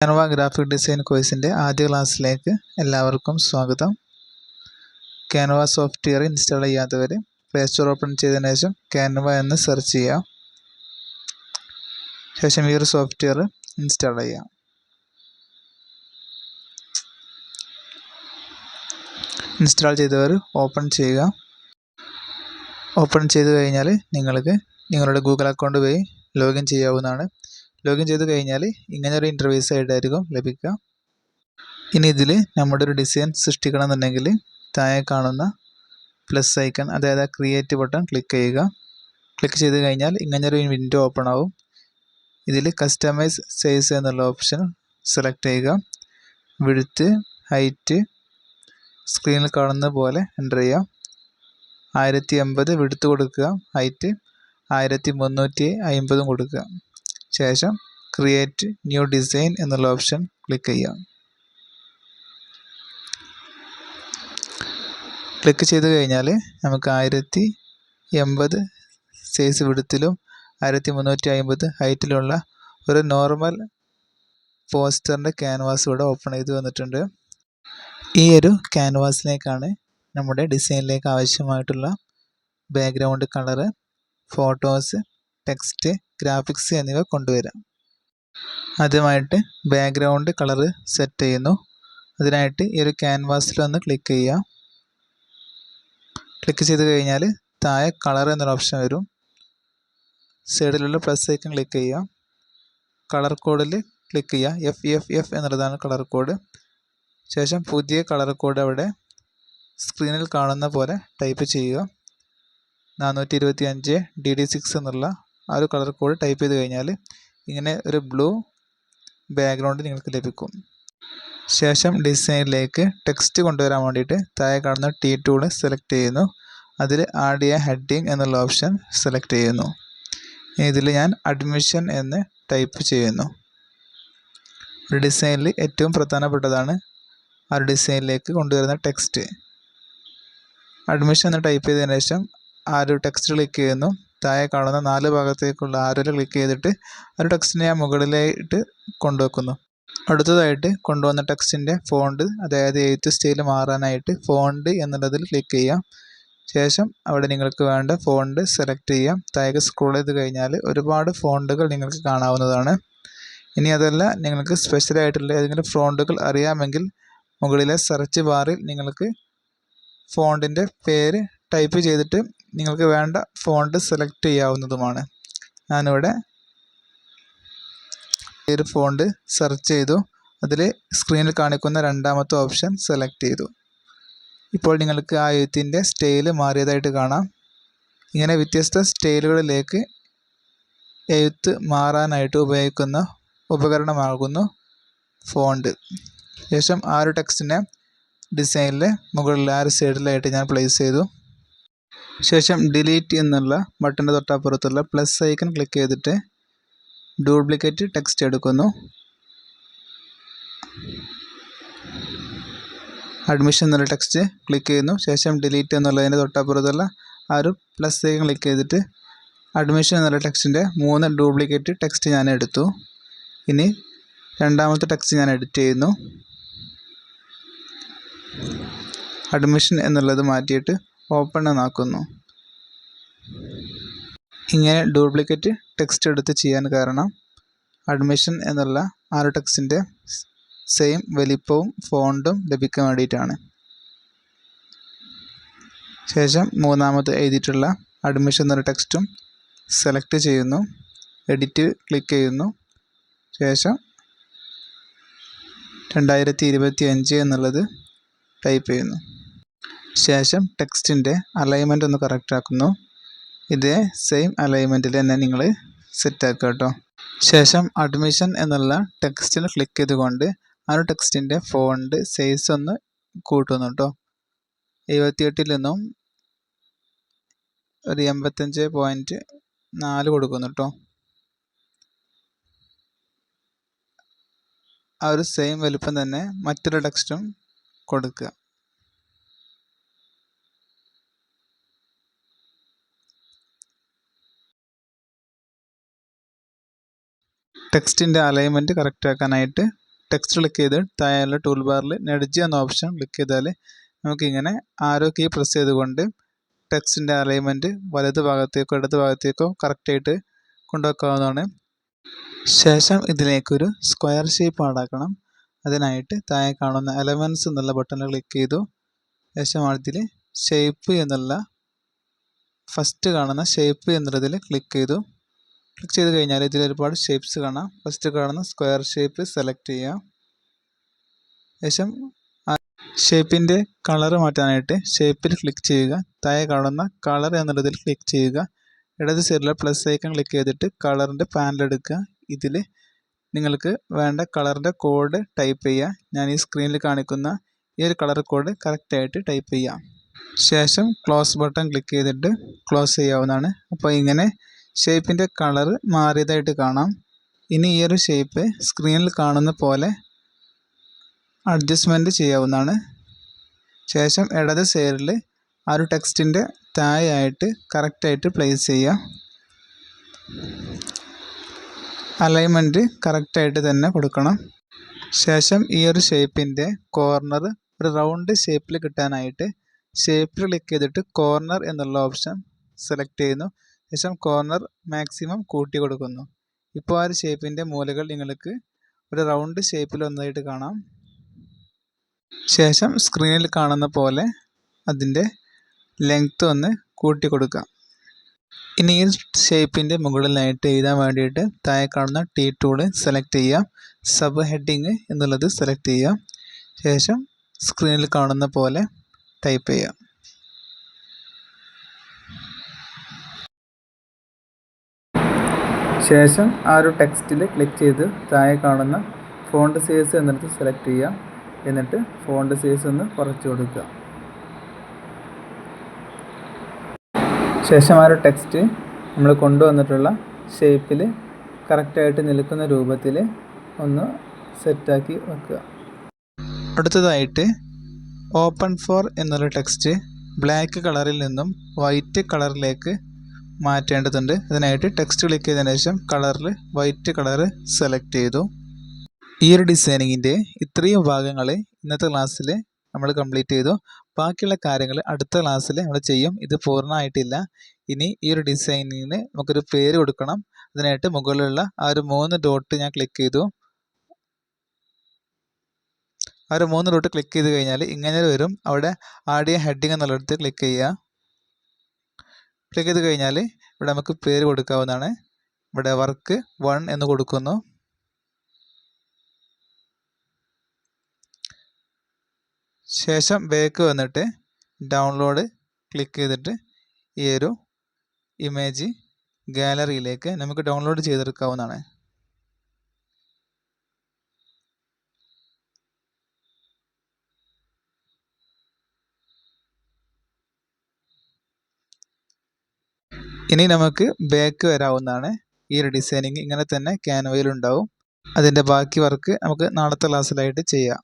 Kanva graphic design കോഴ്സിൻ്റെ ആദ്യ ക്ലാസ്സിലേക്ക് എല്ലാവർക്കും സ്വാഗതം. കാൻവ സോഫ്റ്റ്വെയർ ഇൻസ്റ്റാൾ ചെയ്യാത്തവർ പ്ലേ സ്റ്റോർ ഓപ്പൺ ചെയ്തതിനു ശേഷം കാൻവ എന്ന് സെർച്ച് ചെയ്യുക. ശേഷം ഈ ഒരു സോഫ്റ്റ്വെയർ ഇൻസ്റ്റാൾ ചെയ്യാം. ഇൻസ്റ്റാൾ ചെയ്തവർ ഓപ്പൺ ചെയ്യുക. ഓപ്പൺ ചെയ്ത് കഴിഞ്ഞാൽ നിങ്ങൾക്ക് നിങ്ങളുടെ ഗൂഗിൾ അക്കൗണ്ട് വഴി ലോഗിൻ ചെയ്യാവുന്നതാണ്. ലോഗിൻ ചെയ്ത് കഴിഞ്ഞാൽ ഇങ്ങനെ ഒരു ഇൻ്റർഫേസ് ആയിട്ടായിരിക്കും ലഭിക്കുക. ഇനി ഇതിൽ നമ്മുടെ ഒരു ഡിസൈൻ സൃഷ്ടിക്കണം എന്നുണ്ടെങ്കിൽ താഴെ കാണുന്ന പ്ലസ് ഐക്കൺ, അതായത് ക്രിയേറ്റ് ബട്ടൺ ക്ലിക്ക് ചെയ്യുക. ക്ലിക്ക് ചെയ്ത് കഴിഞ്ഞാൽ ഇങ്ങനെ ഒരു വിൻഡോ ഓപ്പൺ ആവും. ഇതിൽ കസ്റ്റമൈസ് സൈസ് എന്നുള്ള ഓപ്ഷൻ സെലക്ട് ചെയ്യുക. വിഡ്ത്ത്, ഹൈറ്റ് സ്ക്രീനിൽ കാണുന്ന പോലെ എൻ്റർ ചെയ്യുക. 1080 വിഡ്ത്ത് കൊടുക്കുക, ഹൈറ്റ് 1350 കൊടുക്കുക. ശേഷം ക്രിയേറ്റ് ന്യൂ ഡിസൈൻ എന്നുള്ള ഓപ്ഷൻ ക്ലിക്ക് ചെയ്യുക. ക്ലിക്ക് ചെയ്ത് കഴിഞ്ഞാൽ നമുക്ക് 1080 സൈസ് വിഡ്ത്തിലും 1350 ഹൈറ്റിലുള്ള ഒരു നോർമൽ പോസ്റ്ററിൻ്റെ ക്യാൻവാസ് ഇവിടെ ഓപ്പൺ ചെയ്ത് വന്നിട്ടുണ്ട്. ഈ ഒരു ക്യാൻവാസിലേക്കാണ് നമ്മുടെ ഡിസൈനിലേക്ക് ആവശ്യമായിട്ടുള്ള background colour, photos, text, graphics എന്നിവ കൊണ്ടുവരാം. ആദ്യമായിട്ട് ബാക്ക്ഗ്രൗണ്ട് കളറ് സെറ്റ് ചെയ്യുന്നു. അതിനായിട്ട് ഈ ഒരു ക്യാൻവാസിലൊന്ന് ക്ലിക്ക് ചെയ്യുക. ക്ലിക്ക് ചെയ്ത് കഴിഞ്ഞാൽ താഴെ കളർ എന്നൊരു ഓപ്ഷൻ വരും. സൈഡിലുള്ള പ്ലസ് ഐക്കൺ ക്ലിക്ക് ചെയ്യുക. കളർ കോഡിൽ ക്ലിക്ക് ചെയ്യുക. FFF എന്നുള്ളതാണ് കളർ കോഡ്. ശേഷം പുതിയ കളർ കോഡ് അവിടെ സ്ക്രീനിൽ കാണുന്ന പോലെ ടൈപ്പ് ചെയ്യുക. 425 DD6 എന്നുള്ള ആ ഒരു കളർ കോഡ് ടൈപ്പ് ചെയ്ത് കഴിഞ്ഞാൽ ഇങ്ങനെ ഒരു ബ്ലൂ ബാക്ക്ഗ്രൗണ്ട് നിങ്ങൾക്ക് ലഭിക്കും. ശേഷം ഡിസൈനിലേക്ക് ടെക്സ്റ്റ് കൊണ്ടുവരാൻ വേണ്ടിയിട്ട് താഴെ കാണുന്ന T ടൂൾ സെലക്ട് ചെയ്യുന്നു. അതിൽ ആഡ് ചെയ്യാൻ ഹെഡിങ് എന്നുള്ള ഓപ്ഷൻ സെലക്ട് ചെയ്യുന്നു. ഇതിൽ ഞാൻ അഡ്മിഷൻ എന്ന് ടൈപ്പ് ചെയ്യുന്നു. ഒരു ഡിസൈനിൽ ഏറ്റവും പ്രധാനപ്പെട്ടതാണ് ആ ഒരു ഡിസൈനിലേക്ക് കൊണ്ടുവരുന്ന ടെക്സ്റ്റ്. അഡ്മിഷൻ എന്ന് ടൈപ്പ് ചെയ്തതിന് ശേഷം ആ ഒരു ടെക്സ്റ്റ് ക്ലിക്ക് ചെയ്യുന്നു. താഴെ കാണുന്ന 4 ഭാഗത്തേക്കുള്ള ആരോയിൽ ക്ലിക്ക് ചെയ്തിട്ട് ആ ഒരു ടെക്സ്റ്റിനെ ഞാൻ മുകളിലായിട്ട് കൊണ്ടുവെക്കുന്നു. അടുത്തതായിട്ട് കൊണ്ടുവന്ന ടെക്സ്റ്റിൻ്റെ ഫോണ്ട്, അതായത് എഴുത്ത് സ്റ്റൈൽ മാറാനായിട്ട് ഫോണ്ട് എന്നുള്ളതിൽ ക്ലിക്ക് ചെയ്യാം. ശേഷം അവിടെ നിങ്ങൾക്ക് വേണ്ട ഫോണ്ട് സെലക്ട് ചെയ്യാം. താഴെ സ്ക്രോൾ ചെയ്ത് കഴിഞ്ഞാൽ ഒരുപാട് ഫോണ്ടുകൾ നിങ്ങൾക്ക് കാണാവുന്നതാണ്. ഇനി അതല്ല, നിങ്ങൾക്ക് സ്പെഷ്യലായിട്ടുള്ള ഏതെങ്കിലും ഫോണ്ടുകൾ അറിയാമെങ്കിൽ മുകളിലെ സെർച്ച് ബാറിൽ നിങ്ങൾക്ക് ഫോണ്ടിൻ്റെ പേര് ടൈപ്പ് ചെയ്തിട്ട് നിങ്ങൾക്ക് വേണ്ട ഫോണ്ട് സെലക്ട് ചെയ്യാവുന്നതുമാണ്. ഞാനിവിടെ ഒരു ഫോണ്ട് സെർച്ച് ചെയ്തു. അതിൽ സ്ക്രീനിൽ കാണിക്കുന്ന രണ്ടാമത്തെ ഓപ്ഷൻ സെലക്ട് ചെയ്തു. ഇപ്പോൾ നിങ്ങൾക്ക് ആ എഴുത്തിൻ്റെ സ്റ്റൈല് മാറിയതായിട്ട് കാണാം. ഇങ്ങനെ വ്യത്യസ്ത സ്റ്റൈലുകളിലേക്ക് എഴുത്ത് മാറാനായിട്ട് ഉപയോഗിക്കുന്ന ഉപകരണമാകുന്നു ഫോണ്ട്. ശേഷം ആ ഒരു ടെക്സ്റ്റിനെ ഡിസൈനിൽ മുകളിൽ ആ ഒരു സൈഡിലായിട്ട് ഞാൻ പ്ലേസ് ചെയ്തു. ശേഷം ഡിലീറ്റ് എന്നുള്ള ബട്ടൻ്റെ തൊട്ടപ്പുറത്തുള്ള പ്ലസ് ഐക്കൺ ക്ലിക്ക് ചെയ്തിട്ട് ഡ്യൂപ്ലിക്കേറ്റ് ടെക്സ്റ്റ് എടുക്കുന്നു. അഡ്മിഷൻ എന്നുള്ള ടെക്സ്റ്റ് ക്ലിക്ക് ചെയ്യുന്നു. ശേഷം ഡിലീറ്റ് എന്നുള്ളതിൻ്റെ തൊട്ടപ്പുറത്തുള്ള ആ ഒരു പ്ലസ് ഐക്കൺ ക്ലിക്ക് ചെയ്തിട്ട് അഡ്മിഷൻ എന്നുള്ള ടെക്സ്റ്റിൻ്റെ 3 ഡ്യൂപ്ലിക്കേറ്റ് ടെക്സ്റ്റ് ഞാൻ എടുത്തു. ഇനി രണ്ടാമത്തെ ടെക്സ്റ്റ് ഞാൻ എഡിറ്റ് ചെയ്യുന്നു. അഡ്മിഷൻ എന്നുള്ളത് മാറ്റിയിട്ട് ഓപ്പൺ എന്നാക്കുന്നു. ഇങ്ങനെ ഡ്യൂപ്ലിക്കേറ്റ് ടെക്സ്റ്റ് എടുത്ത് ചെയ്യാൻ കാരണം അഡ്മിഷൻ എന്നുള്ള ആ ഒരു ടെക്സ്റ്റിൻ്റെ സെയിം വലിപ്പവും ഫോണ്ടും ലഭിക്കാൻ വേണ്ടിയിട്ടാണ്. ശേഷം മൂന്നാമത് എഴുതിയിട്ടുള്ള അഡ്മിഷൻ എന്നുള്ള ടെക്സ്റ്റും സെലക്ട് ചെയ്യുന്നു. എഡിറ്റ് ക്ലിക്ക് ചെയ്യുന്നു. ശേഷം 2025 എന്നുള്ളത് ടൈപ്പ് ചെയ്യുന്നു. ശേഷം ടെക്സ്റ്റിൻ്റെ അലൈൻമെൻ്റ് ഒന്ന് കറക്റ്റ് ആക്കുന്നു. ഇതേ സെയിം അലൈൻമെൻറ്റിൽ തന്നെ നിങ്ങൾ സെറ്റാക്കുക കേട്ടോ. ശേഷം അഡ്മിഷൻ എന്നുള്ള ടെക്സ്റ്റിൽ ക്ലിക്ക് ചെയ്തുകൊണ്ട് ആ ഒരു ടെക്സ്റ്റിൻ്റെ ഫോണ്ട് സൈസ് ഒന്ന് കൂട്ടുന്നു കേട്ടോ. 78 നിന്നും ഒരു 85.4 കൊടുക്കുന്നു കേട്ടോ. ആ ഒരു സെയിം വലുപ്പം തന്നെ മറ്റൊരു ടെക്സ്റ്റും കൊടുക്കുക. ടെക്സ്റ്റിൻ്റെ അലൈൻമെൻറ്റ് കറക്റ്റ് ആക്കാനായിട്ട് ടെക്സ്റ്റ് ക്ലിക്ക് ചെയ്ത് താഴെയുള്ള ടൂൾ ബാറിൽ നെഡ്ജ് എന്ന ഓപ്ഷൻ ക്ലിക്ക് ചെയ്താൽ നമുക്കിങ്ങനെ ആരോ കീ പ്രസ് ചെയ്തുകൊണ്ട് ടെക്സ്റ്റിൻ്റെ അലൈൻമെൻറ്റ് വലത് ഭാഗത്തേക്കോ ഇടത് ഭാഗത്തേക്കോ കറക്റ്റായിട്ട് കൊണ്ടുവെക്കാവുന്നതാണ്. ശേഷം ഇതിലേക്കൊരു സ്ക്വയർ ഷേപ്പ് ആഡാക്കണം. അതിനായിട്ട് താഴെ കാണുന്ന എലമെൻറ്റ്സ് എന്നുള്ള ബട്ടണിൽ ക്ലിക്ക് ചെയ്തു. ശേഷം അതിൽ ഷേപ്പ് എന്നുള്ള ഫസ്റ്റ് കാണുന്ന ഷേപ്പ് എന്നുള്ളതിൽ ക്ലിക്ക് ചെയ്തു. ക്ലിക്ക് ചെയ്ത് കഴിഞ്ഞാൽ ഇതിൽ ഒരുപാട് ഷേപ്സ് കാണാം. ഫസ്റ്റ് കാണുന്ന സ്ക്വയർ ഷേപ്പ് സെലക്ട് ചെയ്യുക. ശേഷം ഷേപ്പിൻ്റെ കളർ മാറ്റാനായിട്ട് ഷേപ്പിൽ ക്ലിക്ക് ചെയ്യുക. താഴെ കാണുന്ന കളർ എന്നുള്ളതിൽ ക്ലിക്ക് ചെയ്യുക. ഇടത് സൈഡിലെ പ്ലസ് ഐക്കൺ ക്ലിക്ക് ചെയ്തിട്ട് കളറിൻ്റെ പാനൽ എടുക്കുക. ഇതിൽ നിങ്ങൾക്ക് വേണ്ട കളറിൻ്റെ കോഡ് ടൈപ്പ് ചെയ്യുക. ഞാൻ ഈ സ്ക്രീനിൽ കാണിക്കുന്ന ഈ ഒരു കളർ കോഡ് കറക്റ്റായിട്ട് ടൈപ്പ് ചെയ്യാം. ശേഷം ക്ലോസ് ബട്ടൺ ക്ലിക്ക് ചെയ്തിട്ട് ക്ലോസ് ചെയ്യാവുന്നതാണ്. അപ്പോൾ ഇങ്ങനെ ഷേപ്പിൻ്റെ കളർ മാറിയതായിട്ട് കാണാം. ഇനി ഈ ഒരു ഷേപ്പ് സ്ക്രീനിൽ കാണുന്ന പോലെ അഡ്ജസ്റ്റ്മെൻറ്റ് ചെയ്യാവുന്നതാണ്. ശേഷം ഇടത് സൈഡിൽ ആ ഒരു ടെക്സ്റ്റിൻ്റെ താഴെയായിട്ട് കറക്റ്റായിട്ട് പ്ലേസ് ചെയ്യുക. അലൈൻമെൻറ്റ് കറക്റ്റായിട്ട് തന്നെ കൊടുക്കണം. ശേഷം ഈ ഒരു ഷേപ്പിൻ്റെ കോർണർ ഒരു റൗണ്ട് ഷേപ്പിൽ കിട്ടാനായിട്ട് ഷേപ്പിൽ ക്ലിക്ക് ചെയ്തിട്ട് കോർണർ എന്നുള്ള ഓപ്ഷൻ സെലക്ട് ചെയ്യുന്നു. ശേഷം കോർണർ മാക്സിമം കൂട്ടി കൊടുക്കുന്നു. ഇപ്പോൾ ആ ഒരു ഷേപ്പിൻ്റെ മൂലകൾ നിങ്ങൾക്ക് ഒരു റൗണ്ട് ഷേപ്പിൽ ഒന്നായിട്ട് കാണാം. ശേഷം സ്ക്രീനിൽ കാണുന്ന പോലെ അതിൻ്റെ ലെങ്ത്ത് ഒന്ന് കൂട്ടി കൊടുക്കാം. ഇനി ഈ ഷേപ്പിൻ്റെ മുകളിലായിട്ട് എഴുതാൻ വേണ്ടിയിട്ട് താഴെ കാണുന്ന ടി ടൂൾ സെലക്ട് ചെയ്യുക. സബ് ഹെഡിങ് എന്നുള്ളത് സെലക്ട് ചെയ്യുക. ശേഷം സ്ക്രീനിൽ കാണുന്ന പോലെ ടൈപ്പ് ചെയ്യുക. ശേഷം ആ ഒരു ടെക്സ്റ്റിൽ ക്ലിക്ക് ചെയ്ത് താഴെ കാണുന്ന ഫോണ്ട് സൈസ് എന്നിട്ട് സെലക്ട് ചെയ്യുക. എന്നിട്ട് ഫോണ്ട് സൈസ് ഒന്ന് കുറച്ച് കൊടുക്കുക. ശേഷം ആ ഒരു ടെക്സ്റ്റ് നമ്മൾ കൊണ്ടുവന്നിട്ടുള്ള ഷേപ്പിൽ കറക്റ്റായിട്ട് നിൽക്കുന്ന രൂപത്തിൽ ഒന്ന് സെറ്റാക്കി വെക്കുക. അടുത്തതായിട്ട് ഓപ്പൺ ഫോർ എന്നുള്ള ടെക്സ്റ്റ് ബ്ലാക്ക് കളറിൽ നിന്നും വൈറ്റ് കളറിലേക്ക് മാറ്റേണ്ടതുണ്ട്. അതിനായിട്ട് ടെക്സ്റ്റ് ക്ലിക്ക് ചെയ്തതിന് ശേഷം കളറിൽ വൈറ്റ് കളർ സെലക്ട് ചെയ്തു. ഈ ഒരു ഡിസൈനിങ്ങിൻ്റെ ഇത്രയും ഭാഗങ്ങൾ ഇന്നത്തെ ക്ലാസ്സിൽ നമ്മൾ കംപ്ലീറ്റ് ചെയ്തു. ബാക്കിയുള്ള കാര്യങ്ങൾ അടുത്ത ക്ലാസ്സിൽ നമ്മൾ ചെയ്യും. ഇത് പൂർണ്ണമായിട്ടില്ല. ഇനി ഈ ഒരു ഡിസൈനിങ്ങിന് നമുക്കൊരു പേര് കൊടുക്കണം. അതിനായിട്ട് മുകളിലുള്ള ആ ഒരു 3 ഡോട്ട് ഞാൻ ക്ലിക്ക് ചെയ്തു. ആ ഒരു 3 ഡോട്ട് ക്ലിക്ക് ചെയ്ത് കഴിഞ്ഞാൽ ഇങ്ങനെ വരും. അവിടെ ആഡ് ഹെഡിങ് എന്നുള്ളിടത്ത് ക്ലിക്ക് ചെയ്യുക. ക്ലിക്ക് ചെയ്ത് കഴിഞ്ഞാൽ ഇവിടെ നമുക്ക് പേര് കൊടുക്കാവുന്നതാണ്. ഇവിടെ വർക്ക് 1 എന്ന് കൊടുക്കുന്നു. ശേഷം ബാക്ക് വന്നിട്ട് ഡൗൺലോഡ് ക്ലിക്ക് ചെയ്തിട്ട് ഈ ഒരു ഇമേജ് ഗാലറിയിലേക്ക് നമുക്ക് ഡൗൺലോഡ് ചെയ്തെടുക്കാവുന്നതാണ്. ഇനി നമുക്ക് ബാക്ക് വരാവുന്നതാണ്. ഈ ഒരു ഡിസൈനിങ് ഇങ്ങനെ തന്നെ ക്യാൻവയിൽ ഉണ്ടാവും. അതിൻ്റെ ബാക്കി വർക്ക് നമുക്ക് നാളത്തെ ക്ലാസ്സിലായിട്ട് ചെയ്യാം.